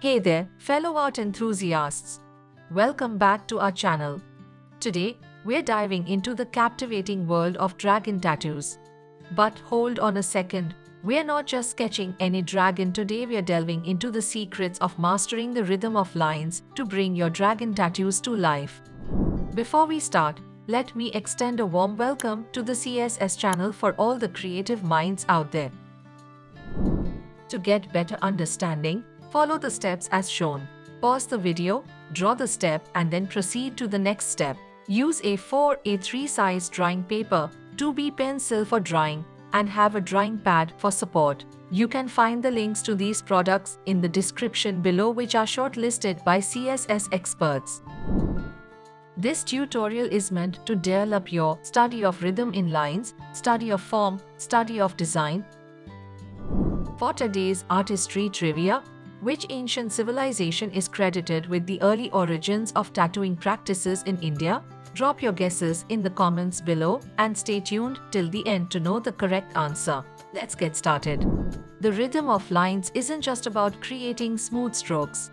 Hey there, fellow art enthusiasts. Welcome back to our channel. Today, we're diving into the captivating world of dragon tattoos. But hold on a second, we're not just sketching any dragon today, we're delving into the secrets of mastering the rhythm of lines to bring your dragon tattoos to life. Before we start, let me extend a warm welcome to the CSS channel for all the creative minds out there. To get better understanding, follow the steps as shown. Pause the video, draw the step and then proceed to the next step. Use A4-A3 size drawing paper, 2B pencil for drawing, and have a drawing pad for support. You can find the links to these products in the description below, which are shortlisted by CSS experts. This tutorial is meant to develop your study of rhythm in lines, study of form, study of design. For today's artistry trivia, which ancient civilization is credited with the early origins of tattooing practices in India? Drop your guesses in the comments below and stay tuned till the end to know the correct answer. Let's get started. The rhythm of lines isn't just about creating smooth strokes.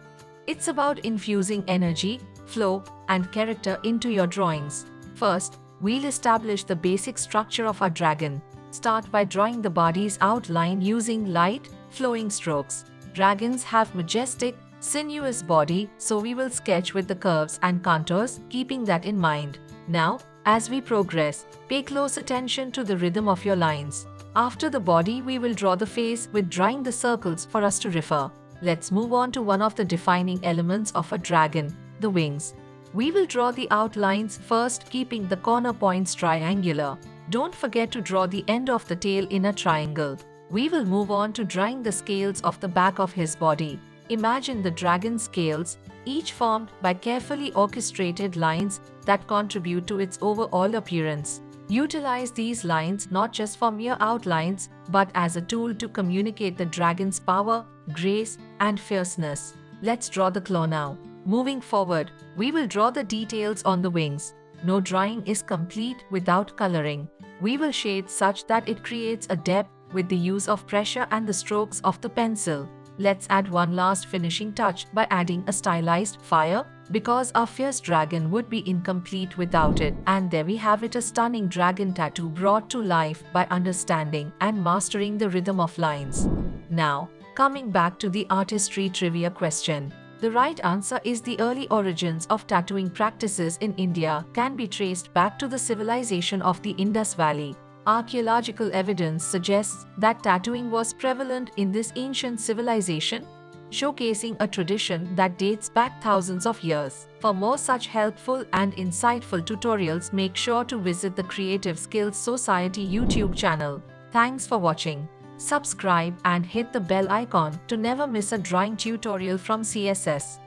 It's about infusing energy, flow, and character into your drawings. First, we'll establish the basic structure of our dragon. Start by drawing the body's outline using light, flowing strokes. Dragons have majestic, sinuous body, so we will sketch with the curves and contours, keeping that in mind. Now, as we progress, pay close attention to the rhythm of your lines. After the body, we will draw the face with drawing the circles for us to refer. Let's move on to one of the defining elements of a dragon, the wings. We will draw the outlines first, keeping the corner points triangular. Don't forget to draw the end of the tail in a triangle. We will move on to drawing the scales of the back of his body. Imagine the dragon's scales, each formed by carefully orchestrated lines that contribute to its overall appearance. Utilize these lines not just for mere outlines, but as a tool to communicate the dragon's power, grace, and fierceness. Let's draw the claw now. Moving forward, we will draw the details on the wings. No drawing is complete without coloring. We will shade such that it creates a depth with the use of pressure and the strokes of the pencil. Let's add one last finishing touch by adding a stylized fire, because our fierce dragon would be incomplete without it. And there we have it, a stunning dragon tattoo brought to life by understanding and mastering the rhythm of lines. Now, coming back to the artistry trivia question. The right answer is the early origins of tattooing practices in India can be traced back to the civilization of the Indus Valley. Archaeological evidence suggests that tattooing was prevalent in this ancient civilization, showcasing a tradition that dates back thousands of years. For more such helpful and insightful tutorials, make sure to visit the Creative Skills Society YouTube channel. Thanks for watching. Subscribe and hit the bell icon to never miss a drawing tutorial from CSS.